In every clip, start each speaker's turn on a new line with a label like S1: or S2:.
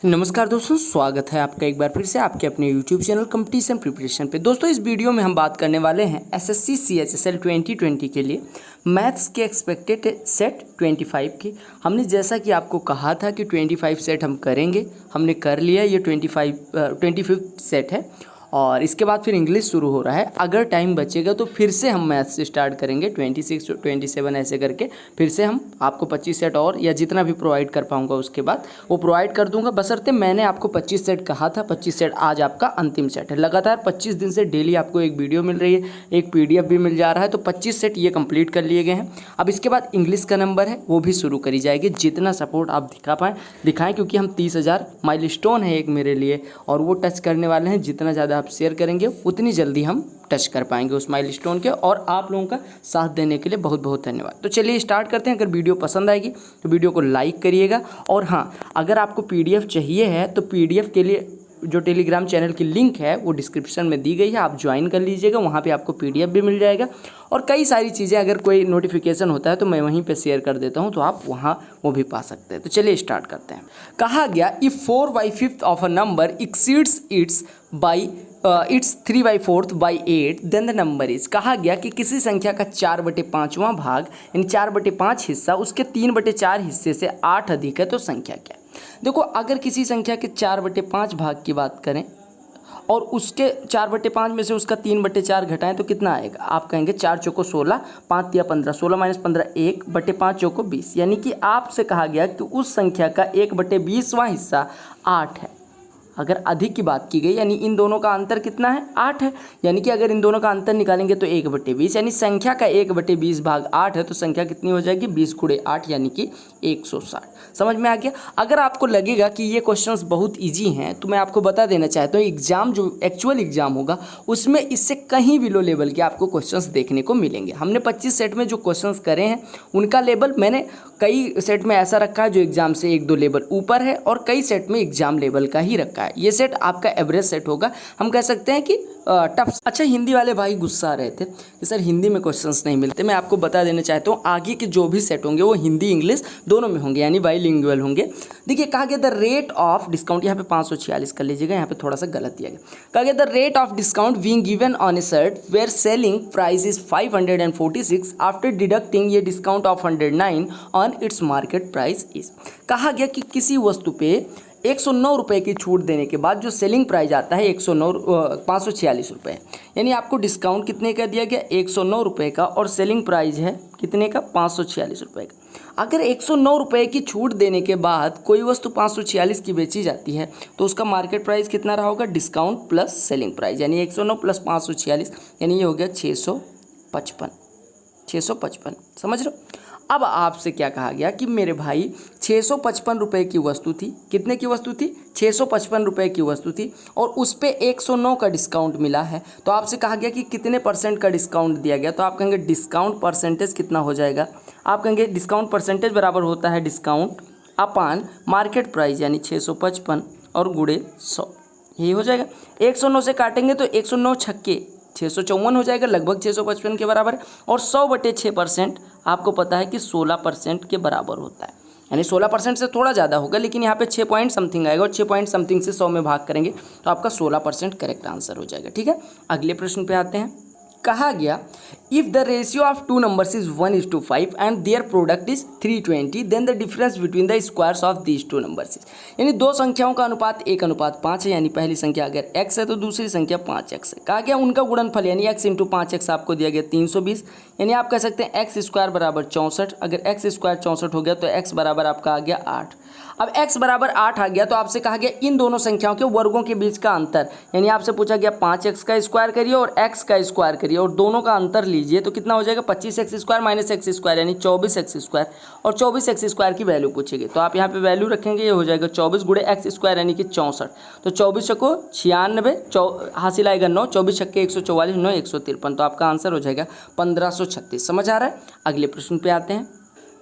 S1: नमस्कार दोस्तों, स्वागत है आपका एक बार फिर से आपके अपने YouTube चैनल कंपटीशन प्रिपरेशन पे। दोस्तों, इस वीडियो में हम बात करने वाले हैं एसएससी CHSL 2020 के लिए मैथ्स के एक्सपेक्टेड सेट 25 की। हमने जैसा कि आपको कहा था कि 25 सेट हम करेंगे, हमने कर लिया। ये 25 सेट है और इसके बाद फिर इंग्लिश शुरू हो रहा है। अगर टाइम बचेगा तो फिर से हम मैथ्स स्टार्ट करेंगे 26 to 27 ऐसे करके। फिर से हम आपको 25 सेट और या जितना भी प्रोवाइड कर पाऊंगा उसके बाद वो प्रोवाइड कर दूंगा। बशर्ते मैंने आपको 25 सेट कहा था, 25 सेट आज आपका अंतिम सेट है। लगातार 25 दिन से डेली आपको एक वीडियो मिल रही है, एक PDF भी मिल जा रहा है, तो 25 सेट ये कंप्लीट कर लिए गए हैं। अब इसके बाद इंग्लिश का नंबर है वो भी शुरू करी जाएगी। जितना सपोर्ट आप दिखाएँ, क्योंकि हम 30,000 माइलस्टोन है एक मेरे लिए, और वो टच करने वाले हैं। जितना ज़्यादा आप शेयर करेंगे उतनी जल्दी हम टच कर पाएंगे उस माइलस्टोन के। और आप लोगों का साथ देने के लिए बहुत बहुत धन्यवाद। तो चलिए स्टार्ट करते हैं। अगर वीडियो पसंद आएगी तो वीडियो को लाइक करिएगा। और हाँ, अगर आपको PDF चाहिए है तो PDF के लिए जो टेलीग्राम चैनल की लिंक है वो डिस्क्रिप्शन में दी गई है, आप ज्वाइन कर लीजिएगा। वहाँ पे आपको PDF भी मिल जाएगा और कई सारी चीज़ें, अगर कोई नोटिफिकेशन होता है तो मैं वहीं पे शेयर कर देता हूँ, तो आप वहाँ वो भी पा सकते हैं। तो चलिए स्टार्ट करते हैं। कहा गया if 4/5 of a number exceeds its 3/4 by 8 then the number is. कहा गया कि किसी संख्या का 4/5वां भाग यानी 4/5 हिस्सा उसके 3/4 हिस्से से 8 अधिक है तो संख्या क्या है। देखो, अगर किसी संख्या के 4/5 भाग की बात करें और उसके 4/5 में से उसका 3/4 घटाएं तो कितना आएगा। आप कहेंगे 4 चौको 16, 5 तिया 15, 16 - 15 1/5 चौको 20। यानी कि आपसे कहा गया कि उस संख्या का 1/20वां हिस्सा 8 है। अगर अधिक की बात की गई यानी इन दोनों का अंतर कितना है, 8 है। यानी कि अगर इन दोनों का अंतर निकालेंगे तो 1/20, यानी संख्या का 1/20 भाग 8 है तो संख्या कितनी हो जाएगी, 20 × 8 यानी कि 160। समझ में आ गया। अगर आपको लगेगा कि ये क्वेश्चंस बहुत इजी हैं तो मैं आपको बता देना चाहता हूँ, एग्जाम जो एक्चुअल एग्जाम होगा उसमें इससे कहीं भी लो लेवल के आपको क्वेश्चंस देखने को मिलेंगे। हमने 25 सेट में जो क्वेश्चंस करे हैं उनका लेवल मैंने कई सेट में ऐसा रखा है जो एग्जाम से 1-2 लेवल ऊपर है और कई सेट में एग्जाम लेवल का ही रखा है। ये सेट आपका एवरेज सेट होगा, हम कह सकते हैं कि टफ। अच्छा, हिंदी वाले भाई गुस्सा आ रहे थे कि सर हिंदी में क्वेश्चंस नहीं मिलते। मैं आपको बता देना चाहता हूँ आगे के जो भी सेट होंगे वो हिंदी इंग्लिश दोनों में होंगे, यानी बाइलिंगुअल होंगे। देखिए, कहा गया द रेट ऑफ डिस्काउंट, यहाँ पे 546 कर लीजिएगा, यहाँ पे थोड़ा सा गलत दिया गया। कहा गया the rate of discount being given on a shirt where selling price is 546 after deducting ये discount of 109 on its market price is. कहा गया कि किसी वस्तु पे 109 रुपये की छूट देने के बाद जो सेलिंग प्राइस आता है 546 रुपये, यानी आपको डिस्काउंट कितने का दिया गया, 109 रुपये का, और सेलिंग प्राइस है कितने का, 546 रुपये का। अगर 109 रुपये की छूट देने के बाद कोई वस्तु 546 की बेची जाती है तो उसका मार्केट प्राइस कितना रहा होगा, डिस्काउंट प्लस सेलिंग प्राइस, यानी 109 प्लस 546, यानी ये हो गया 655। समझ रहे हो। अब आपसे क्या कहा गया कि मेरे भाई 655 रुपये की वस्तु थी, कितने की वस्तु थी, 655 रुपये की वस्तु थी, और उस पर 109 का डिस्काउंट मिला है। तो आपसे कहा गया कि कितने % का डिस्काउंट दिया गया। तो आप कहेंगे डिस्काउंट परसेंटेज कितना हो जाएगा। आप कहेंगे डिस्काउंट परसेंटेज बराबर होता है डिस्काउंट अपान मार्केट प्राइस, यानी 655 और गुणे 100, यही हो जाएगा। 109 से काटेंगे तो 109 छक्के 654 हो जाएगा, लगभग 655 के बराबर। और 100/6% आपको पता है कि 16% के बराबर होता है, यानी 16% से थोड़ा ज़्यादा होगा, लेकिन यहाँ पे 6 पॉइंट समथिंग आएगा और 6 पॉइंट समथिंग से 100 में भाग करेंगे तो आपका 16% करेक्ट आंसर हो जाएगा। ठीक है, अगले प्रश्न पे आते हैं। कहा गया if the ratio of two numbers is 1:5 and their product is 320 then the difference between the squares of these two numbers is. यानी दो संख्याओं का अनुपात 1:5 है, यानी पहली संख्या अगर x है तो दूसरी संख्या 5x है। कहा गया उनका गुणनफल यानी x × 5x आपको दिया गया 320, यानी आप कह सकते हैं x² बराबर 64। अगर x² 64 हो गया तो x बराबर आपका आ गया 8। अब x बराबर 8 आ गया तो आपसे कहा गया इन दोनों संख्याओं के वर्गों के बीच का अंतर, यानी आपसे पूछा गया 5x का स्क्वायर करिए और x का स्क्वायर करिए और दोनों का अंतर लीजिए तो कितना हो जाएगा, 25x² माइनस x² यानी 24x², और 24x² की वैल्यू पूछेगी तो आप यहाँ पे वैल्यू रखेंगे, ये हो जाएगा 24 × x² यानी कि 64। तो 24 छक्को 96, हासिल आएगा 9, 24 छक्के 144, 9 153, तो आपका आंसर हो जाएगा 1536। समझ आ रहा है। अगले प्रश्न पे आते हैं।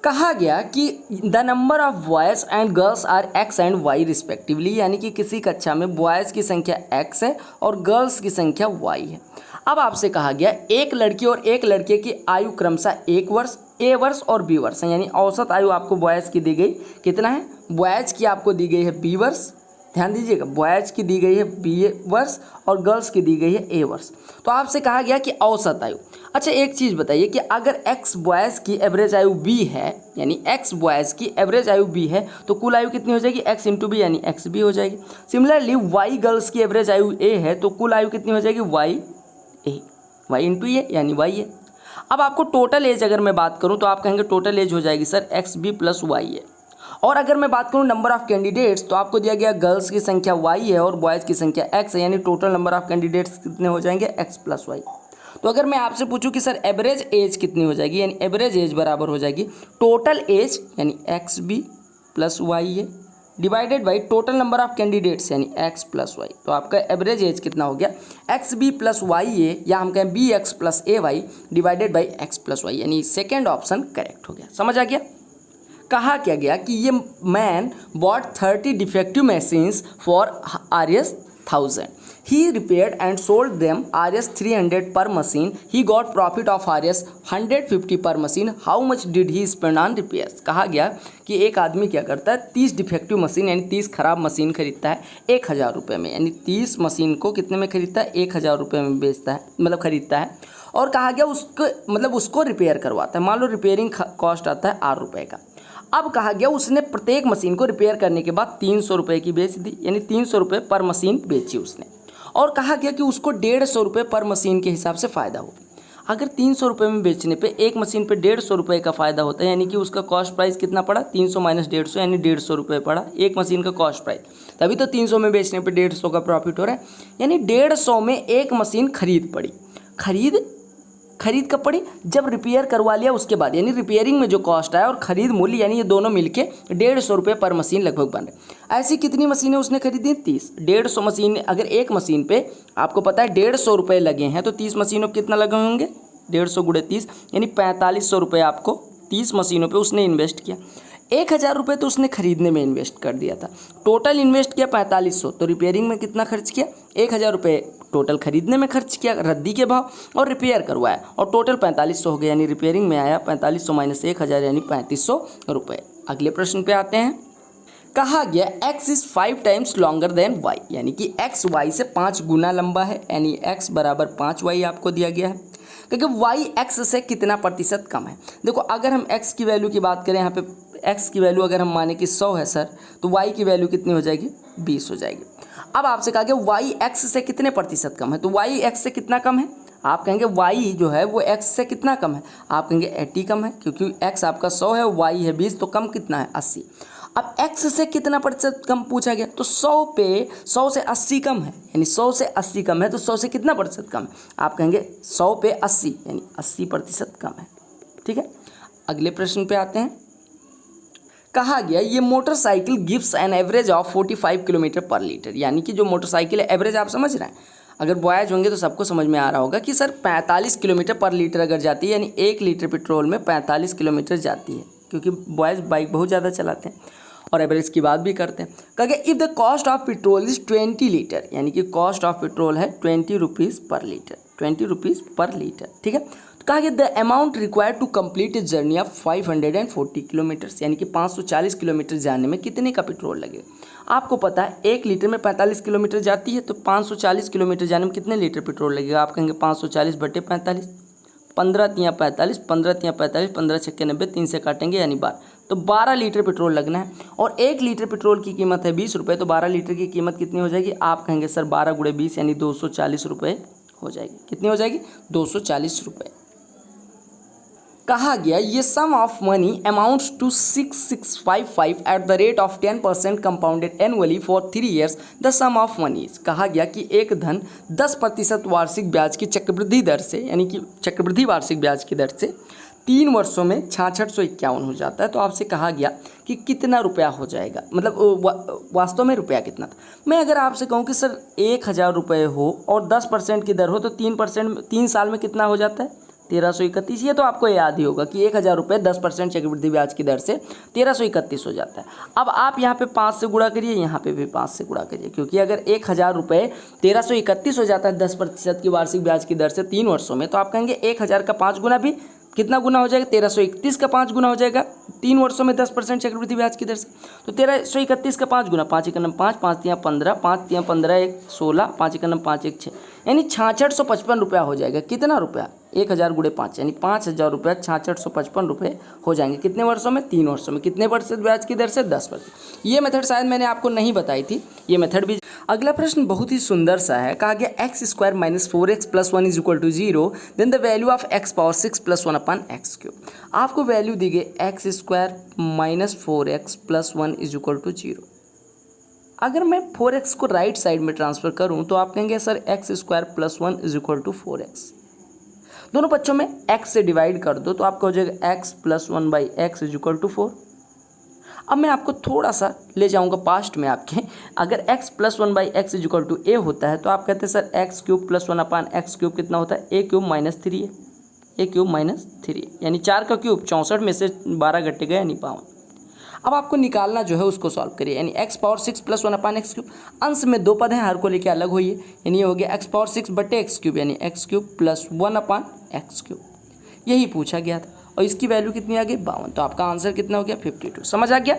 S1: कहा गया कि the number of boys and girls are x and y respectively, यानी कि किसी कक्षा में बॉयज़ की संख्या x है और गर्ल्स की संख्या y है। अब आपसे कहा गया एक लड़की और एक लड़के की आयु क्रमशः 1 वर्ष, A वर्ष और B वर्ष है, यानी औसत आयु आपको बॉयज़ की दी गई कितना है, बॉयज़ की आपको दी गई है B वर्ष ध्यान दीजिएगा, बॉयज़ की दी गई है बी वर्ष और गर्ल्स की दी गई है ए वर्ष। तो आपसे कहा गया कि औसत आयु। अच्छा एक चीज़ बताइए कि अगर एक्स बॉयज़ की एवरेज आयु बी है, यानी एक्स बॉयज़ की एवरेज आयु बी है, तो कुल आयु कितनी हो जाएगी, एक्स इंटू बी यानी एक्स बी हो जाएगी। सिमिलरली वाई गर्ल्स की एवरेज आयु ए है, तो कुल आयु कितनी हो जाएगी, वाई ए, वाई इंटू ए यानी वाई ए। अब आपको टोटल एज अगर मैं बात करूँ तो आप कहेंगे टोटल एज हो जाएगी sir X B plus Y A. और अगर मैं बात करूं नंबर ऑफ कैंडिडेट्स, तो आपको दिया गया गर्ल्स की संख्या y है और बॉयज़ की संख्या x है, यानी टोटल नंबर ऑफ कैंडिडेट्स कितने हो जाएंगे, x प्लस वाई। तो अगर मैं आपसे पूछूं कि सर एवरेज एज कितनी हो जाएगी, यानी एवरेज एज बराबर हो जाएगी टोटल एज यानी एक्स बी प्लस वाई है divided by total number of candidates यानी x प्लस वाई। तो आपका एवरेज एज कितना हो गया, x B plus Y a, या हम कहें b x plus a y divided by x plus y, यानी सेकेंड ऑप्शन करेक्ट हो गया। समझ आ गया। कहा क्या गया कि ये man bot 30 defective machines for Rs 1000, he repaired and sold them Rs 300 पर machine, he got profit of Rs 150 पर machine, how much did he spend on repairs. कहा गया कि एक आदमी क्या करता है, 30 डिफेक्टिव मशीन यानी 30 खराब मशीन खरीदता है 1000 रुपये में, यानी 30 मशीन को कितने में खरीदता है, 1000 रुपये में बेचता है, मतलब खरीदता है। और कहा गया उसको रिपेयर करवाता है, मान लो रिपेयरिंग कॉस्ट आता है 8 रुपये का। अब कहा गया उसने प्रत्येक मशीन को रिपेयर करने के बाद 300 रुपये की बेच दी, यानी 300 रुपये पर मशीन बेची उसने। और कहा गया कि उसको 150 रुपये पर मशीन के हिसाब से फ़ायदा हो। अगर 300 रुपये में बेचने पे एक मशीन पे 150 रुपये का फ़ायदा होता है, यानी कि उसका कॉस्ट प्राइस कितना पड़ा, 300 माइनस 150 यानी 150 रुपये पड़ा एक मशीन का कॉस्ट प्राइस। तभी तो 300 में बेचने पे 150 का प्रॉफिट हो रहा है, यानी 150 में एक मशीन खरीद पड़ी। खरीद कब पड़ी, जब रिपेयर करवा लिया उसके बाद, यानी रिपेयरिंग में जो कॉस्ट आया और खरीद मूल्य, यानी ये दोनों मिलके 150 रुपये पर मशीन लगभग बन रहे। ऐसी कितनी मशीनें उसने खरीदी, 30। 150 मशीन, अगर एक मशीन पे आपको पता है 150 रुपये लगे हैं, तो 30 मशीनों पर कितना लगे होंगे, 150 गुणे 30 यानी 4500 रुपये आपको 30 मशीनों पर उसने इन्वेस्ट किया। 1000 रुपये तो उसने खरीदने में इन्वेस्ट कर दिया था, टोटल इन्वेस्ट किया 4500, तो रिपेयरिंग में कितना खर्च किया, 1000 रुपये टोटल खरीदने में खर्च किया रद्दी के भाव, और रिपेयर करवाया और टोटल 4500 हो गया, यानी रिपेयरिंग में आया 4500 माइनस 1000 यानी 3500 रुपये। अगले प्रश्न पे आते हैं। कहा गया x is 5 times longer than y, यानी कि x y से 5 गुना लंबा है, यानी x बराबर 5y आपको दिया गया है, क्योंकि y x से कितना प्रतिशत कम है। देखो अगर हम x की वैल्यू की बात करें, यहाँ पे x की वैल्यू अगर हम माने कि 100 है सर, तो y की वैल्यू कितनी हो जाएगी, 20 हो जाएगी। अब आपसे कहा गया y x से कितने प्रतिशत कम है, तो y x से कितना कम है, आप कहेंगे y जो है वो x से कितना कम है, आप कहेंगे 80 कम है, क्योंकि x आपका 100 है, y है 20, तो कम कितना है, 80। अब x से कितना प्रतिशत कम पूछा गया, तो 100 से 80 कम है, यानी 100 से 80 कम है, तो 100 से कितना प्रतिशत कम है, आप कहेंगे 100 पे 80 यानी 80% कम है। ठीक है, अगले प्रश्न पे आते हैं। कहा गया ये motorcycle gives an average of 45 kilometre पर लीटर, यानी कि जो मोटरसाइकिल है एवरेज आप समझ रहे हैं, अगर बॉयज होंगे तो सबको समझ में आ रहा होगा कि सर 45 किलोमीटर पर लीटर अगर जाती है, यानी 1 लीटर पेट्रोल में 45 किलोमीटर जाती है, क्योंकि बॉयज़ बाइक बहुत ज़्यादा चलाते हैं और एवरेज की बात भी करते हैं। कहा गया if the cost of petrol is 20 litre, यानी कि कॉस्ट ऑफ पेट्रोल है 20 रुपीज़ पर लीटर, 20 रुपीज़ पर लीटर। ठीक है, तो कहा गया the amount required to complete a journey of 540 kilometres, यानी कि 540 किलोमीटर जाने में कितने का पेट्रोल लगेगा। आपको पता है 1 लीटर में 45 किलोमीटर जाती है, तो 540 किलोमीटर जाने में कितने लीटर पेट्रोल लगेगा, आप कहेंगे 540 बटे 45, 15 तियाँ 45, 15 तियाँ 45, 15 छक्के 90, 3 से काटेंगे यानी 12, तो 12 लीटर पेट्रोल लगना है। और 1 लीटर पेट्रोल की कीमत है 20 रुपये, तो 12 लीटर की कीमत कितनी हो जाएगी, आप कहेंगे सर 12 गुणे 20 यानी 240 रुपये हो जाएगी। कितनी हो जाएगी, 240 रुपये। कहा गया ये sum of money amounts to 6655 at the rate of 10% compounded annually for 3 years, the sum of money. कहा गया कि एक धन 10% वार्षिक ब्याज की चक्रवृद्धि दर से, यानी कि चक्रवृद्धि वार्षिक ब्याज की दर से 3 वर्षों में 6651 हो जाता है। तो आपसे कहा गया कि कितना रुपया हो जाएगा, मतलब वास्तव में रुपया कितना था। मैं अगर आपसे कहूँ कि सर 1000 रुपये हो और 10% की दर हो, तो 3 साल में कितना हो जाता है, 1331। ये तो आपको याद ही होगा कि 1000 रुपये 10% चक्रवृद्धि ब्याज की दर से 1331 हो जाता है। अब आप यहाँ पे 5 से गुणा करिए, यहाँ पे भी 5 से गुणा करिए, क्योंकि अगर 1000 रुपये 1331 हो जाता है 10% की वार्षिक ब्याज की दर से 3 वर्षों में, तो आप कहेंगे 1000 का 5 गुना भी कितना गुना हो जाएगा, 1331 का 5 गुना हो जाएगा 3 वर्षों में 10% चक्रवृद्धि ब्याज की दर से। तो 1331 का 5 गुना, 5 एकम 5, 5 तियाँ 15, 5 तियाँ 15 1 16, 5 एकम 5 1 6, यानी 6655 रुपया हो जाएगा। कितना रुपया, 1000 गुणे 5 यानी 5000 रुपया 6655 रुपये हो जाएंगे। कितने वर्षों में, 3 वर्षों में। कितने %, ब्याज की दर से 10%। ये मेथड शायद मैंने आपको नहीं बताई थी, ये मेथड भी। अगला प्रश्न बहुत ही सुंदर सा है, कहा गया x square minus 4x plus 1 is equal to 0, then the value of x power 6 plus 1 upon x cube. आपको वैल्यू दी गई x square minus 4x plus 1 is equal to 0। अगर मैं 4x को राइट साइड में ट्रांसफर करूं तो आप कहेंगे sir x square plus 1 is equal to 4x। दोनों बच्चों में x से डिवाइड कर दो तो आपका हो जाएगा x plus 1 by x is equal to 4। अब मैं आपको थोड़ा सा ले जाऊंगा पास्ट में आपके। अगर x plus 1 by x is equal to a होता है तो आप कहते हैं sir x cube plus 1 upon x cube कितना होता है, a क्यूब माइनस 3 है, a क्यूब माइनस 3 यानी 4 का क्यूब 64 में से 12 घटेगा यानी 52। अब आपको निकालना जो है उसको सॉल्व करिए, यानी x power 6 plus 1 upon x cube. अंश में 2 पद हैं, हर को लेके अलग होइए, यानी ये हो गया x पावर 6 बटे एक्स क्यूब, यानी x cube plus 1 upon x cube. यही पूछा गया था और इसकी वैल्यू कितनी आ गई, 52। तो आपका आंसर कितना हो गया, 52। समझ आ गया।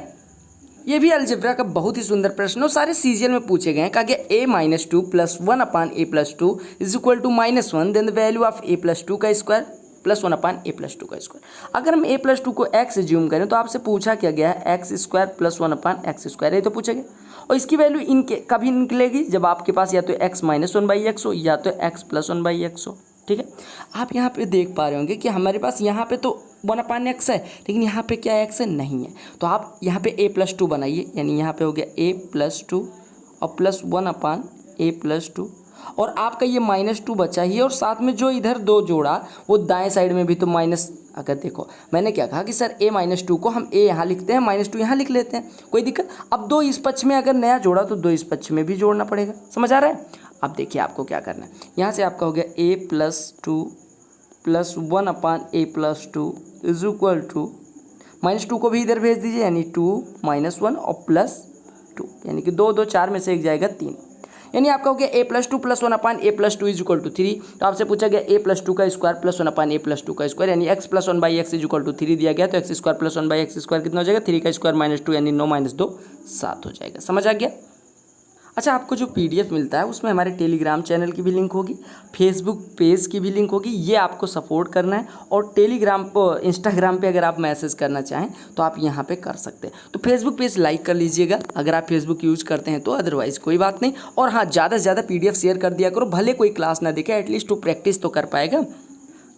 S1: ये भी अलजेब्रा का बहुत ही सुंदर प्रश्न है, सारे सीजीएल में पूछे गए हैं। कहा गया a minus 2 plus 1 upon a plus 2 is equal to minus 1, then the value of a plus 2 का square plus 1 upon a plus 2 का स्क्वायर। अगर हम a प्लस 2 को x ज्यूम करें तो आपसे पूछा क्या गया है, x square plus 1 upon x square, ये तो पूछा गया। और इसकी वैल्यू इनके कभी निकलेगी जब आपके पास या तो x माइनस 1 बाई एक्स हो या तो x प्लस 1 बाई एक्स हो। ठीक है, आप यहाँ पे देख पा रहे होंगे कि हमारे पास यहाँ पे तो 1 अपान एक्स है, लेकिन यहाँ पे क्या एक्स है, नहीं है। तो आप यहाँ पे a प्लस 2 बनाइए, यानी यहाँ पे हो गया a प्लस 2 और प्लस 1 अपान a प्लस 2, और आपका ये माइनस 2 बचा ही है, और साथ में जो इधर 2 जोड़ा वो दाएं साइड में भी तो माइनस। अगर देखो मैंने क्या कहा कि सर a माइनस 2 को हम a यहाँ लिखते हैं, माइनस 2 यहाँ लिख लेते हैं, कोई दिक्कत। अब 2 इस पक्ष में अगर नया जोड़ा तो 2 इस पक्ष में भी जोड़ना पड़ेगा। समझ आ रहा है। अब देखिए आपको क्या करना है, यहाँ से आपका हो गया a plus 2 plus 1 upon a plus 2 is equal to minus 2 को भी इधर भेज दीजिए, यानी 2 माइनस 1 और प्लस 2, यानी कि 2 2 4 में से एक जाएगा 3, यानी आपका हो गया a plus 2 plus 1 upon a plus 2 is equal to 3। तो आपसे पूछा गया a प्लस 2 का square plus 1 upon a plus 2 का स्क्वायर, यानी x plus 1 by x is equal to 3 दिया गया। तो x square plus 1 by x square कितना हो जाएगा, 3 का स्क्वायर माइनस 2 यानी 9 माइनस 2 7 हो जाएगा। समझ आ गया। अच्छा, आपको जो PDF मिलता है उसमें हमारे टेलीग्राम चैनल की भी लिंक होगी, फेसबुक पेज की भी लिंक होगी, ये आपको सपोर्ट करना है। और टेलीग्राम पर, इंस्टाग्राम पे अगर आप मैसेज करना चाहें तो आप यहाँ पे कर सकते हैं। तो फेसबुक पेज लाइक कर लीजिएगा अगर आप फेसबुक यूज़ करते हैं तो, अदरवाइज़ कोई बात नहीं। और हाँ, ज़्यादा से ज़्यादा PDF शेयर कर दिया करो, भले कोई क्लास ना देखे, एटलीस्ट तो प्रैक्टिस तो कर पाएगा।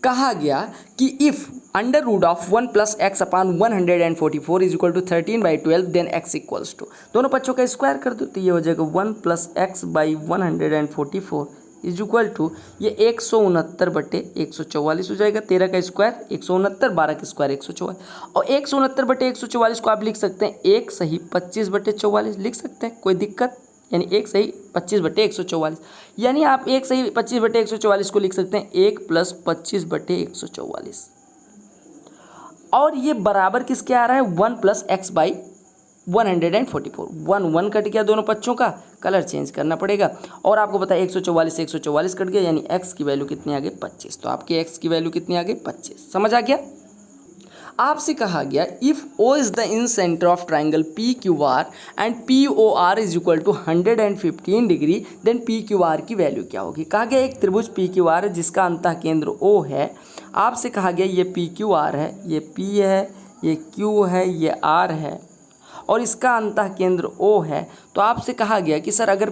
S1: कहा गया कि if under root of 1 plus x upon 144 is equal to 13 by 12 then x equals to, दोनों पक्षों का स्क्वायर कर दो तो ये हो जाएगा 1 plus x by 144 is equal to ये 169 बटे 144 हो जाएगा। 13 का स्क्वायर 169, 12 का स्क्वायर 144, और 169 बटे 144 को आप लिख सकते हैं 1 सही 25 बटे 44 लिख सकते हैं, कोई दिक्कत, यानी 1 सही 25 बटे 144, यानी आप 1 सही 25 बटे 144 को लिख सकते हैं 1 प्लस 25 बटे 144, और ये बराबर किसके आ रहा है, 1 प्लस एक्स बाई 144। 1 1 कट गया दोनों पक्षों का, कलर चेंज करना पड़ेगा। और आपको पता है 144 से 144 कट गया, यानी x की वैल्यू कितनी आ गई, 25। तो आपकी x की वैल्यू कितनी आ गई, 25। समझ आ गया। आपसे कहा गया if O is the in centre of triangle PQR and POR is equal to 115 degree, then PQR की वैल्यू क्या होगी। कहा गया एक त्रिभुज PQR है जिसका अंतः केंद्र O है। आपसे कहा गया ये PQR है, ये P है, ये Q है, ये R है, और इसका अंतः केंद्र O है। तो आपसे कहा गया कि सर अगर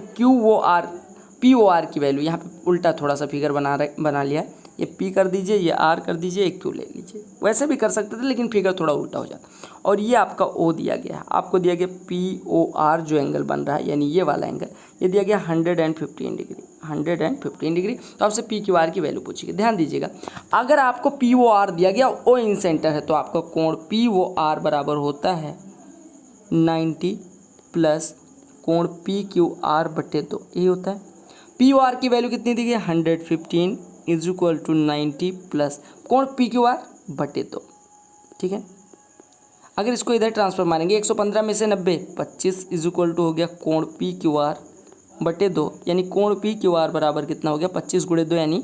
S1: POR की वैल्यू, यहाँ पे उल्टा थोड़ा सा फिगर बना लिया है, ये P कर दीजिए, ये R कर दीजिए, एक Q ले लीजिए, वैसे भी कर सकते थे लेकिन फिगर थोड़ा उल्टा हो जाता। और ये आपका O दिया गया है, आपको दिया गया POR जो एंगल बन रहा है, यानी ये वाला एंगल, ये दिया गया 115 डिग्री, 115 डिग्री। तो आपसे PQR की वैल्यू पूछेगी। ध्यान दीजिएगा, अगर आपको POR दिया गया, O इन सेंटर है, तो आपका कोण POR बराबर होता है 90 प्लस कोण PQR बटे 2, ये होता है। POR की वैल्यू कितनी दी गई, 115 इज इक्वल टू 90 प्लस कोण PQR बटे 2। ठीक है, अगर इसको इधर ट्रांसफर मारेंगे 115 में से 90, 25 इज इक्वल टू हो गया कोण PQR बटे 2, यानी कोण PQR बराबर कितना हो गया, 25 गुणे 2 यानी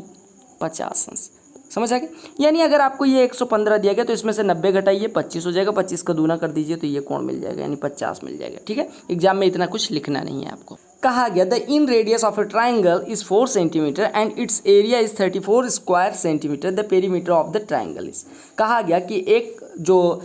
S1: 50 अंश। समझ आ गया। यानी अगर आपको ये 115 दिया गया तो इसमें से 90 घटाइए 25 हो जाएगा, 25 का दूना कर दीजिए तो ये कोण मिल जाएगा, यानी 50 मिल जाएगा। ठीक है, एग्जाम में इतना कुछ लिखना नहीं है आपको। कहा गया the in radius of a triangle is 4 centimetre and it's area is 34 square centimetre, the perimeter of the triangle is. कहा गया कि एक जो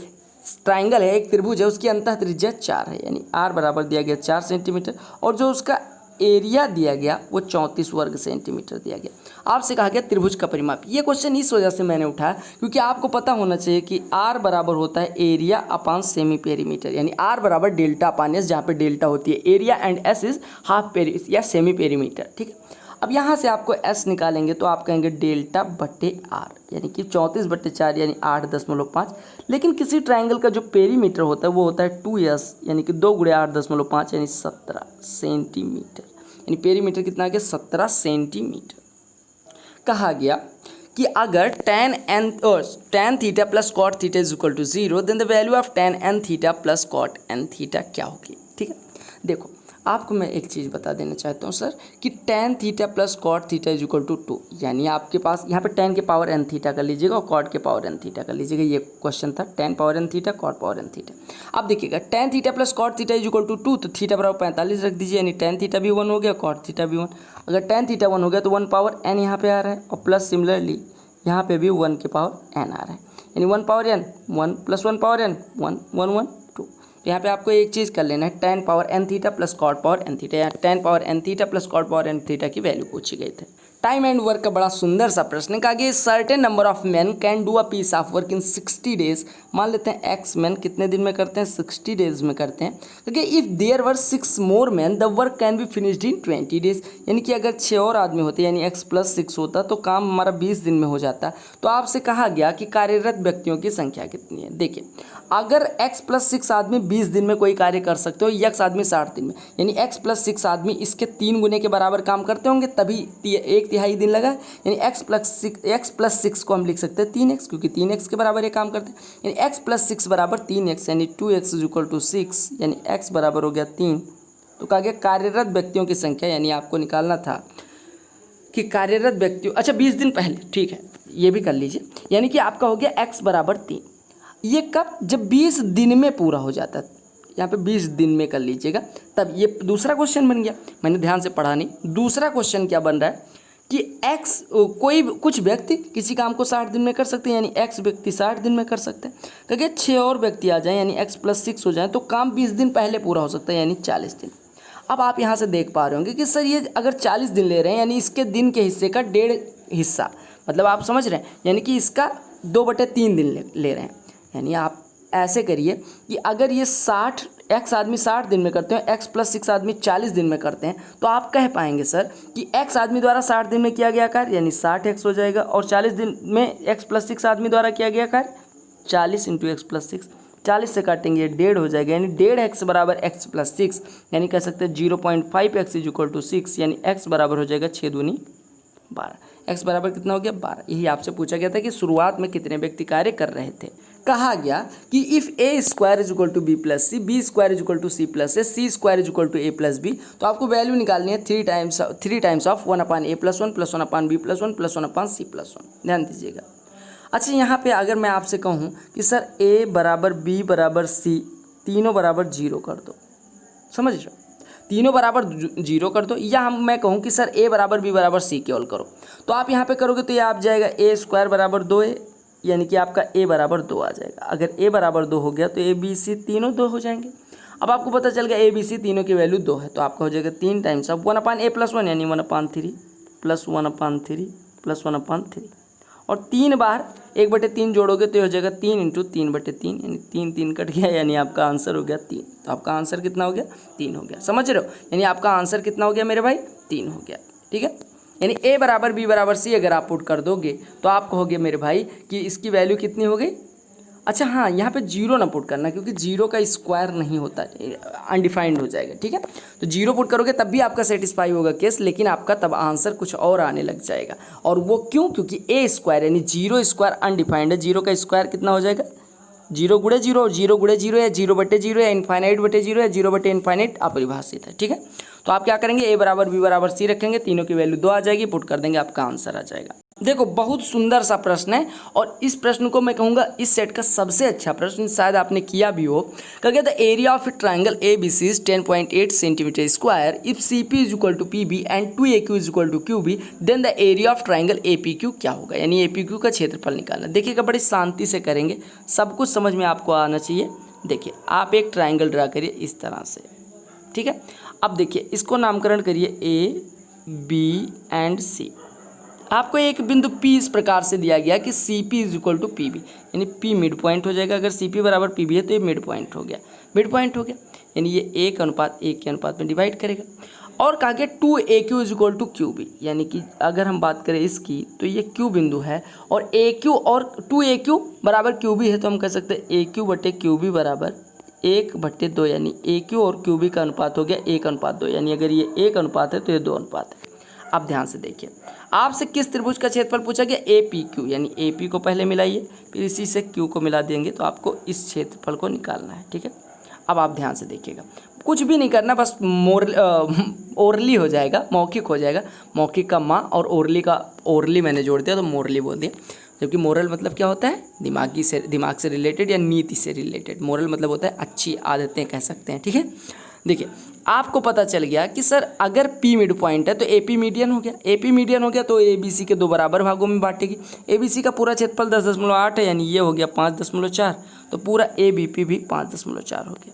S1: ट्राइंगल है, एक त्रिभुज है, उसकी अंतः त्रिज्या 4 है, यानी r बराबर दिया गया 4 सेंटीमीटर, और जो उसका एरिया दिया गया वो 34 वर्ग सेंटीमीटर दिया गया। आपसे कहा गया त्रिभुज का परिमाप। ये क्वेश्चन इस वजह से मैंने उठाया क्योंकि आपको पता होना चाहिए कि r बराबर होता है एरिया अपान सेमी पेरीमीटर, यानी r बराबर डेल्टा अपान एस, जहाँ पे डेल्टा होती है area and s is half peri या सेमी पेरीमीटर। ठीक है, अब यहाँ से आपको s निकालेंगे तो आप कहेंगे डेल्टा बटे r, यानी कि 34/4 यानी 8.5। लेकिन किसी ट्राइंगल का जो पेरीमीटर होता है वो होता है 2s, यानी कि 2 × 8.5 यानी 17 सेंटीमीटर, यानी पेरीमीटर कितना आ गया 17 सेंटीमीटर। कहा गया कि अगर tan theta plus cot theta is equal to 0 then the value of tan n theta plus cot n theta क्या होगी। ठीक है, देखो आपको मैं एक चीज़ बता देना चाहता हूँ सर कि tan theta plus cot theta is equal to 2, यानी आपके पास यहाँ पे tan के पावर n थीटा कर लीजिएगा और कॉट के पावर n थीटा कर लीजिएगा। ये क्वेश्चन था tan power n theta cot power n theta. अब देखिएगा tan theta plus cot theta is equal to 2, तो थीटा बराबर 45 रख दीजिए, यानी tan थीटा भी 1 हो गया, कॉट थीटा भी 1। अगर tan थीटा 1 हो गया तो 1 पावर n यहाँ पे आ रहा है, और प्लस सिमिलरली यहाँ पे भी 1 के पावर n आ रहा है, यानी 1 power n 1 plus 1 power n 1 1 1 2। यहाँ पे आपको एक चीज़ कर लेना है, tan power n theta plus cot power n theta, या tan power n theta plus cot power n theta की वैल्यू पूछी गई थी। टाइम एंड वर्क का बड़ा सुंदर सा प्रश्न कहा कि certain number of man can do a piece of work in 60 days. मान लेते हैं एक्स मैन कितने दिन में करते हैं, 60 डेज में करते हैं, क्योंकि if there were 6 more man the work can be finished in 20 days. यानी कि अगर 6 और आदमी होते यानी x + 6 होता तो काम हमारा 20 दिन में हो जाता। तो आपसे कहा गया कि कार्यरत व्यक्तियों की संख्या कितनी है। देखिए अगर x + 6 आदमी 20 दिन में कोई कार्य कर सकते हो, x आदमी 60 दिन में, यानी x + 6 आदमी इसके 3 गुने के बराबर काम करते होंगे, तभी 1/3 दिन लगा, यानी x + 6 को हम लिख सकते हैं 3x, क्योंकि 3x के बराबर ये काम करते हैं, यानी x + 6 बराबर 3x, यानी 2x = 6, यानी x बराबर हो गया 3। तो कहा गया कार्यरत व्यक्तियों की संख्या, यानी आपको निकालना था कि कार्यरत व्यक्तियों, अच्छा 20 दिन पहले, ठीक है ये भी कर लीजिए, यानी कि आपका हो गया x बराबर 3। ये कब, जब 20 दिन में पूरा हो जाता है, यहाँ पे 20 दिन में कर लीजिएगा, तब ये दूसरा क्वेश्चन बन गया। मैंने ध्यान से पढ़ा नहीं। दूसरा क्वेश्चन क्या बन रहा है कि कुछ व्यक्ति किसी काम को 60 दिन में कर सकते हैं, यानी x व्यक्ति 60 दिन में कर सकते हैं। क्योंकि 6 और व्यक्ति आ जाएं यानी x + 6 हो जाए तो काम 20 दिन पहले पूरा हो सकता है, यानी 40 दिन। अब आप यहाँ से देख पा रहे होंगे कि सर ये अगर 40 दिन ले रहे हैं, यानी इसके दिन के हिस्से का 1.5 हिस्सा, मतलब आप समझ रहे हैं, यानी कि इसका 2/3 दिन ले रहे हैं। यानी आप ऐसे करिए कि अगर ये x आदमी 60 दिन में करते हैं, x + 6 आदमी 40 दिन में करते हैं, तो आप कह पाएंगे सर कि x आदमी द्वारा 60 दिन में किया गया कार्य यानी 60x हो जाएगा, और 40 दिन में x + 6 आदमी द्वारा किया गया कार्य 40 × x + 6, 40 से काटेंगे 1.5 हो जाएगा, यानी 1.5x बराबर x + 6, यानी कह सकते हैं 0.5x = 6, यानी x बराबर हो जाएगा 6 दूनी 12। x बराबर कितना हो गया 12। यही आपसे पूछा गया था कि शुरुआत में कितने व्यक्ति कार्य कर रहे थे। कहा गया कि if a² = b + c, b² = c + a, c² = a + b, तो आपको वैल्यू निकालनी है 3 times of 1/a + 1 + 1/b + 1 + 1/c + 1। ध्यान दीजिएगा। अच्छा यहाँ पे अगर मैं आपसे कहूँ कि सर a बराबर b बराबर c तीनों बराबर 0 कर दो, समझ रहे हो, तीनों बराबर 0 कर दो, या मैं कहूँ कि सर a बराबर b बराबर c केवल करो, तो आप यहाँ पे करोगे तो ये आप जाएगा a² बराबर 2a, यानी कि आपका a बराबर 2 आ जाएगा। अगर a बराबर 2 हो गया तो a b c तीनों 2 हो जाएंगे। अब आपको पता चल गया a b c तीनों की वैल्यू 2 है, तो आपका हो जाएगा 3 टाइम्स ऑफ 1/a + 1 यानी 1/3 + 1/3 + 1/3, और 3 बार 1/3 जोड़ोगे तो हो जाएगा 3 × 3/3, यानी 3 3 कट गया, यानी आपका आंसर हो गया 3। तो आपका आंसर कितना हो गया 3 हो गया, समझ रहे हो, यानी आपका आंसर कितना हो गया मेरे भाई 3 हो गया। ठीक है, यानी a बराबर b बराबर c अगर आप पुट कर दोगे तो आप कहोगे मेरे भाई कि इसकी वैल्यू कितनी हो गई। अच्छा हाँ, यहाँ पे 0 ना पुट करना, क्योंकि 0 का स्क्वायर नहीं होता, अनडिफाइंड हो जाएगा। ठीक है, तो 0 पुट करोगे तब भी आपका सेटिस्फाई होगा केस, लेकिन आपका तब आंसर कुछ और आने लग जाएगा। और वो क्यों, क्योंकि a² यानी 0² अनडिफाइंड है, 0 का स्क्वायर कितना हो जाएगा 0 × 0, 0 × 0 या 0/0 या ∞/0 या 0/∞ अपरिभाषित है। ठीक है, तो आप क्या करेंगे a बराबर b बराबर c रखेंगे, तीनों की वैल्यू 2 आ जाएगी, पुट कर देंगे, आपका आंसर आ जाएगा। देखो बहुत सुंदर सा प्रश्न है और इस प्रश्न को मैं कहूँगा इस सेट का सबसे अच्छा प्रश्न, शायद आपने किया भी हो। क्या कहता है, area of a triangle A B C is 10.8 centimetre square if C P is equal to P B and 2 AQ is equal to Q B, then the area of triangle A P Q क्या होगा, यानी ए P Q का क्षेत्रफल निकालना। देखिएगा बड़ी शांति से करेंगे, सब कुछ समझ में आपको आना चाहिए। देखिए आप एक ट्राइंगल ड्रा करिए इस तरह से, ठीक है। अब देखिए इसको नामकरण करिए ए बी एंड सी। आपको एक बिंदु P इस प्रकार से दिया गया कि C P is equal to P B, यानी P मिड पॉइंट हो जाएगा। अगर सी पी बराबर पी बी है तो ये मिड पॉइंट हो गया, मिड पॉइंट हो गया, यानी ये 1:1 के अनुपात में डिवाइड करेगा। और कहा गया 2AQ is equal to Q B, यानी कि अगर हम बात करें इसकी तो ये Q बिंदु है और AQ और 2AQ बराबर क्यू बी है, तो हम कह सकते हैं AQ बटे क्यू बी बराबर 1/2, यानी AQ और क्यू बी का अनुपात हो गया 1:2, यानी अगर ये 1 अनुपात है तो ये 2 अनुपात है। अब ध्यान से देखिए, आपसे किस त्रिभुज का क्षेत्रफल पूछा गया, ए पी क्यू, यानी ए पी को पहले मिलाइए, फिर इसी से क्यू को मिला देंगे तो आपको इस क्षेत्रफल को निकालना है, ठीक है। अब आप ध्यान से देखिएगा, कुछ भी नहीं करना, बस ओरली हो जाएगा, मौखिक हो जाएगा। मौखिक का माँ और ओरली का ओरली मैंने जोड़ दिया तो मोरली बोल दिया। जबकि मोरल मतलब क्या होता है, दिमाग से रिलेटेड या नीति से रिलेटेड। मोरल मतलब होता है अच्छी आदतें कह सकते हैं, ठीक है। देखिए आपको पता चल गया कि सर अगर P मिड पॉइंट है तो AP मीडियन हो गया, AP मीडियन हो गया तो ABC के 2 बराबर भागों में बांटेगी। ABC का पूरा क्षेत्रफल 10.8 है, यानी ये हो गया 5.4, तो पूरा ABP भी 5.4 हो गया।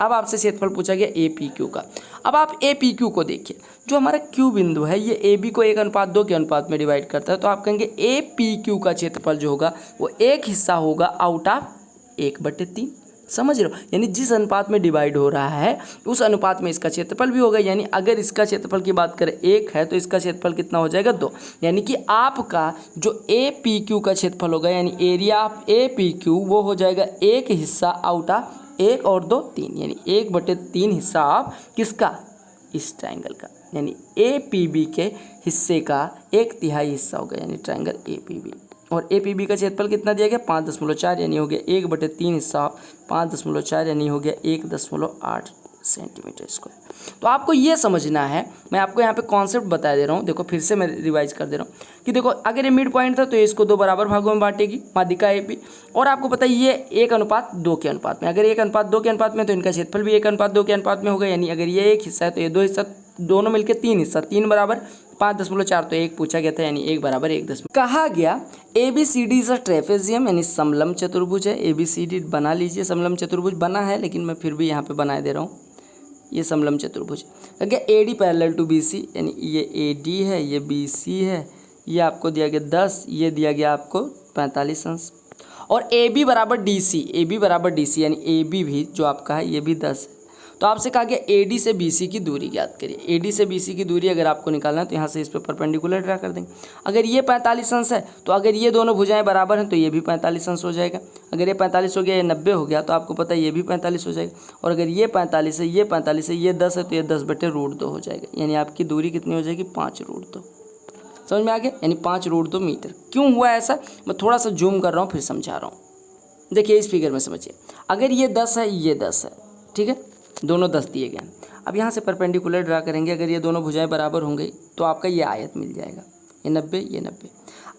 S1: अब आपसे क्षेत्रफल पूछा गया APQ का। अब आप APQ को देखिए, जो हमारा Q बिंदु है ये AB को 1:2 के अनुपात में डिवाइड करता है, तो आप कहेंगे APQ का क्षेत्रफल जो होगा वो एक हिस्सा होगा आउट ऑफ 1/3। समझ रहे हो, यानी जिस अनुपात में डिवाइड हो रहा है उस अनुपात में इसका क्षेत्रफल भी होगा। यानी अगर इसका क्षेत्रफल की बात करें 1 है तो इसका क्षेत्रफल कितना हो जाएगा 2, यानी कि आपका जो APQ का क्षेत्रफल होगा, यानी एरिया ऑफ APQ वो हो जाएगा एक हिस्सा आउट ऑफ 1 और 2 3, यानी 1/3 हिस्सा ऑफ किसका, इस ट्राइंगल का, यानी APB के हिस्से का 1/3 हिस्सा होगा, यानी ट्राइंगल APB। और APB का क्षेत्रफल कितना दिया गया 5.4, यानी हो गया 1/3 हिस्सा 5.4, यानी हो गया 1.8 सेंटीमीटर स्क्वायर। तो आपको ये समझना है, मैं आपको यहाँ पे कॉन्सेप्ट बता दे रहा हूँ। देखो फिर से मैं रिवाइज कर दे रहा हूँ कि देखो अगर ये मिड पॉइंट था तो इसको 2 बराबर भागों में बांटेगी माध्यिका AP, और आपको पता है ये 1:2 के अनुपात में, अगर 1:2 के अनुपात में तो इनका क्षेत्रफल भी 1:2 के अनुपात में होगा। यानी अगर ये एक हिस्सा है तो ये 2 हिस्सा, दोनों मिलकर 3 हिस्सा, 3 बराबर 5.4, तो 1 पूछा गया था, यानी 1 बराबर 1 कहा गया। ABCD इज अ ट्रेपेजियम, यानी समलम चतुर्भुज है। ABCD बना लीजिए, समलम चतुर्भुज बना है लेकिन मैं फिर भी यहाँ पे बना दे रहा हूँ, ये समलम चतुर्भुज। क्या AD पैरेलल टू BC, यानी ये AD है, ये BC है, ये आपको दिया गया 10, ये दिया गया आपको 45 अंश। और AB बराबर DC, AB बराबर DC, यानी AB भी जो आपका है ये भी 10 है। तो आपसे कहा गया AD से BC की दूरी ज्ञात करिए। AD से BC की दूरी अगर आपको निकालना है तो यहाँ से इस पर परपेंडिकुलर ड्रा कर देंगे। अगर ये 45 अंश है तो अगर ये दोनों भुजाएं बराबर हैं तो ये भी 45 अंश हो जाएगा। अगर ये 45 हो गया, ये 90 हो गया, तो आपको पता है ये भी 45 हो जाएगा। और अगर ये 45 है, ये 45 है, ये 10 है, तो ये 10/√2 हो जाएगा। यानी आपकी दूरी कितनी हो जाएगी 5√2। समझ में आ गया, यानी 5√2 मीटर। क्यों हुआ ऐसा, मैं थोड़ा सा जूम कर रहा हूँ फिर समझा रहा हूँ। देखिए इस फिगर में समझिए, अगर ये 10 है, ये 10 है, ठीक है, दोनों 10 दिए गए। अब यहाँ से परपेंडिकुलर ड्रा करेंगे, अगर ये दोनों भुजाएं बराबर होंगी तो आपका ये आयत मिल जाएगा, ये 90, ये 90।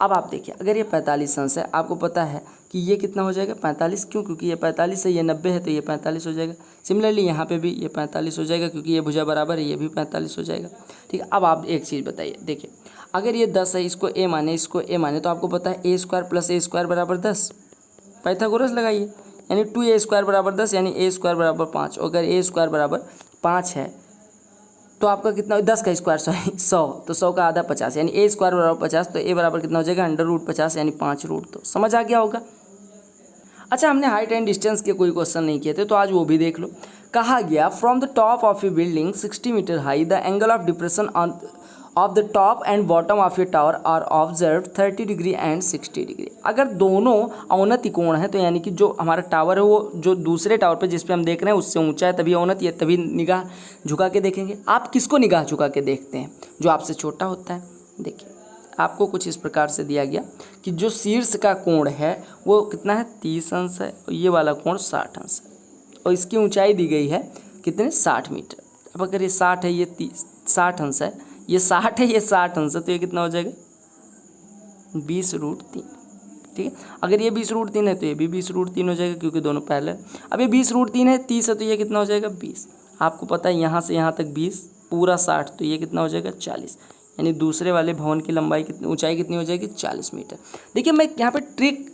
S1: अब आप देखिए अगर ये 45 अंश है, आपको पता है कि ये कितना हो जाएगा 45, क्यों, क्योंकि ये 45 है, ये 90 है, तो ये 45 हो जाएगा। सिमिलरली यहाँ पे भी ये 45 हो जाएगा, क्योंकि ये भुजा बराबर है, ये भी 45 हो जाएगा। ठीक है, अब आप एक चीज़ बताइए, देखिए अगर ये 10 है, इसको A माने, इसको A माने, तो आपको पता है A² + A² बराबर 10। पाइथागोरस लगाइए, यानी 2A² बराबर 10, यानी A² बराबर 5। अगर A² बराबर 5 है तो आपका कितना, 10 का स्क्वायर, सॉरी 100, तो 100 का आधा 50, यानी A² बराबर 50, तो A बराबर कितना हो जाएगा √50, यानी 5√2। समझ आ गया होगा। अच्छा, हमने हाइट एंड डिस्टेंस के कोई क्वेश्चन नहीं किए थे, तो आज वो भी देख लो। कहा गया from the top of a building 60 metre high the angle of depression of the top and bottom of a tower are observe 30 degree and 60 degree. अगर दोनों अवनति कोण है तो यानी कि जो हमारा टावर है वो जो दूसरे टावर पे जिस पे हम देख रहे हैं उससे ऊंचा है, तभी अवनति है, तभी निगाह झुका के देखेंगे। आप किसको निगाह झुका के देखते हैं, जो आपसे छोटा होता है। देखिए आपको कुछ इस प्रकार से दिया गया कि जो शीर्ष का कोण है वो कितना है 30 अंश है, और ये वाला कोण 60 अंश है, और इसकी ऊंचाई दी गई है कितने 60 मीटर। अब अगर ये 60 है, ये 60 अंश है, ये 60 है, ये 60 अंश है, तो ये कितना हो जाएगा 20√3, ठीक है। अगर ये 20√3 है तो ये भी 20√3 हो जाएगा क्योंकि दोनों पैरेलल। अब ये 20√3 है, 30 है तो ये कितना हो जाएगा 20। आपको पता है यहाँ से यहाँ तक 20 पूरा 60, तो ये कितना हो जाएगा 40। यानी दूसरे वाले भवन की लंबाई कितनी, ऊंचाई कितनी हो जाएगी 40 मीटर। देखिए मैं यहाँ पे ट्रिक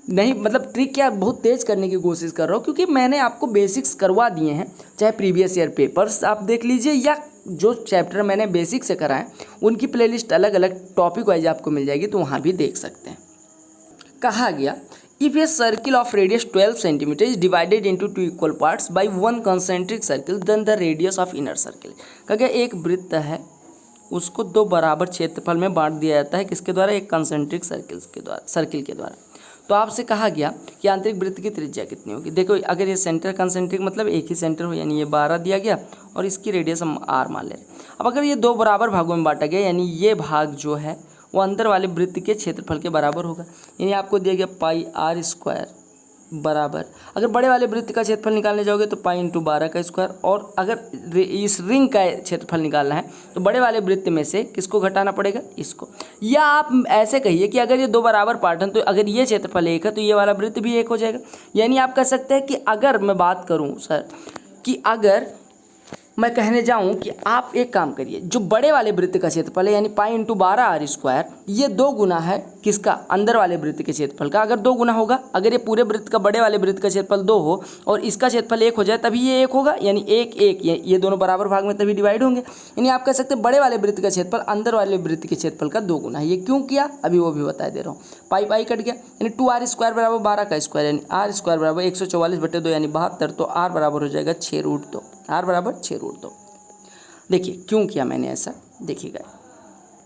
S1: नहीं, मतलब ट्रिक क्या बहुत तेज़ करने की कोशिश कर रहा हूँ क्योंकि मैंने आपको बेसिक्स करवा दिए हैं। चाहे प्रीवियस ईयर पेपर्स आप देख लीजिए या जो चैप्टर मैंने बेसिक से कराएं उनकी प्लेलिस्ट अलग अलग टॉपिक वाइज आपको मिल जाएगी, तो वहाँ भी देख सकते हैं। कहा गया if a circle of radius 12 centimetre is divided into 2 equal parts by 1 concentric circle then the radius of inner circle. कहा गया एक वृत्त है, उसको 2 बराबर क्षेत्रफल में बांट दिया जाता है, किसके द्वारा, एक कंसेंट्रिक सर्किल के द्वारा। तो आपसे कहा गया कि आंतरिक वृत्त की त्रिज्या कितनी होगी। देखो अगर ये सेंटर कंसेंट्रिक मतलब एक ही सेंटर हो, यानी ये 12 दिया गया और इसकी रेडियस हम r मान ले रहे हैं। अब अगर ये 2 बराबर भागों में बांटा गया, यानी ये भाग जो है वो अंदर वाले वृत्त के क्षेत्रफल के बराबर होगा। यानी आपको दिया गया πr² बराबर, अगर बड़े वाले वृत्त का क्षेत्रफल निकालने जाओगे तो पाई इंटू 12 का स्क्वायर, और अगर इस रिंग का क्षेत्रफल निकालना है तो बड़े वाले वृत्त में से किसको घटाना पड़ेगा, इसको। या आप ऐसे कहिए कि अगर ये 2 बराबर पार्ट हैं तो अगर ये क्षेत्रफल 1 है तो ये वाला वृत्त भी 1 हो जाएगा। यानी आप कह सकते हैं कि अगर मैं बात करूँ सर कि अगर मैं कहने जाऊं कि आप एक काम करिए, जो बड़े वाले वृत्त का क्षेत्रफल है यानी पाई इंटू 12r², ये 2 गुना है किसका, अंदर वाले वृत्त के क्षेत्रफल का। अगर 2 गुना होगा, अगर ये पूरे वृत्त का बड़े वाले वृत्त का क्षेत्रफल 2 हो और इसका क्षेत्रफल 1 हो जाए तभी ये 1 होगा, यानी 1 1 ये दोनों बराबर भाग में तभी डिवाइड होंगे। यानी आप कह सकते हैं बड़े वाले वृत्त का क्षेत्रफल अंदर वाले वृत्त के क्षेत्रफल का 2 गुना है। ये क्यों किया अभी वो भी बता दे रहा हूँ। पाई पाई कट गया, यानी 2r² बराबर 12 का स्क्वायर, यानी r² बराबर 144/2 यानी 72, तो r बराबर हो जाएगा 6√2, r बराबर 6√2। देखिए क्यों किया मैंने ऐसा, देखिएगा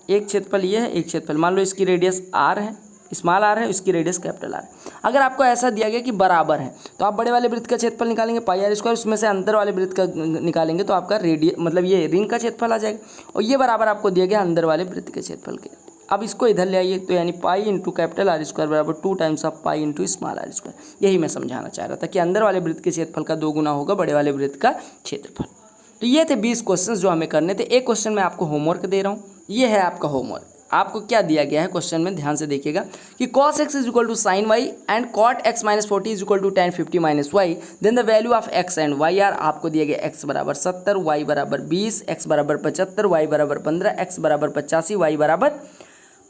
S1: एक क्षेत्रफल ये है, एक क्षेत्रफल मान लो इसकी रेडियस r है, स्मॉल r है, इसकी रेडियस कैपिटल R है। अगर आपको ऐसा दिया गया कि बराबर है तो आप बड़े वाले वृत्त का क्षेत्रफल निकालेंगे πr², उसमें से अंदर वाले वृत्त का निकालेंगे तो आपका रेडियस मतलब ये रिंग का क्षेत्रफल आ जाएगा, और ये बराबर आपको दिया गया अंदर वाले वृत्त के क्षेत्रफल के। अब इसको इधर ले आइए तो यानी पाई इंटू कैपिटल R² बराबर 2 times of pi into small r²। यही मैं समझाना चाह रहा था कि अंदर वाले वृत्त के क्षेत्रफल का 2 गुना होगा बड़े वाले वृत्त का क्षेत्रफल। तो ये थे 20 क्वेश्चन जो हमें करने थे। एक क्वेश्चन मैं आपको होमवर्क दे रहा हूँ, ये है आपका होमवर्क। आपको क्या दिया गया है क्वेश्चन में, ध्यान से देखिएगा कि cos x is equal to sine y and cot x minus 40 is equal to tan 50 minus y, then the value of x and y are. आपको दिया गया x बराबर 70, y बराबर 20, x बराबर 75, y बराबर 15, x बराबर 85, y बराबर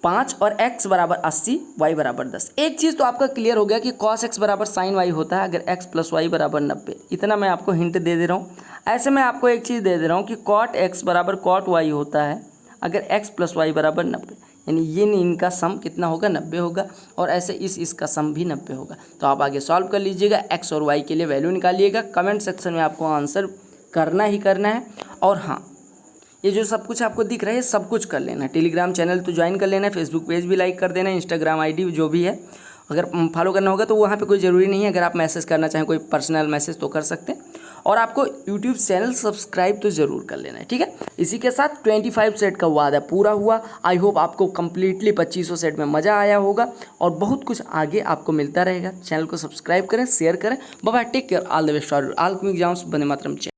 S1: 5 और x बराबर 80, y बराबर 10। एक चीज़ तो आपका क्लियर हो गया कि cos x बराबर साइन वाई होता है अगर x प्लस वाई बराबर 90। इतना मैं आपको हिंट दे रहा हूँ। ऐसे मैं आपको एक चीज़ दे रहा हूँ कि cot x बराबर cot y होता है अगर x प्लस वाई बराबर 90, यानी ये इनका सम कितना होगा, 90 होगा, और ऐसे इसका सम भी 90 होगा। तो आप आगे सॉल्व कर लीजिएगा, x और y के लिए वैल्यू निकालिएगा। कमेंट सेक्शन में आपको आंसर करना ही करना है। और हाँ, ये जो सब कुछ आपको दिख रहा है सब कुछ कर लेना है। टेलीग्राम चैनल तो ज्वाइन कर लेना है, फेसबुक पेज भी लाइक कर देना है, इंस्टाग्राम आईडी जो भी है अगर फॉलो करना होगा तो वहाँ पे कोई ज़रूरी नहीं है। अगर आप मैसेज करना चाहें कोई पर्सनल मैसेज तो कर सकते हैं, और आपको यूट्यूब चैनल सब्सक्राइब तो ज़रूर कर लेना है, ठीक है। इसी के साथ 25 सेट का वादा पूरा हुआ। आई होप आपको कम्प्लीटली 2500 सेट में मज़ा आया होगा और बहुत कुछ आगे आपको मिलता रहेगा। चैनल को सब्सक्राइब करें, शेयर करें। Bye bye, take care, all the best for all exams, वंदे मातरम।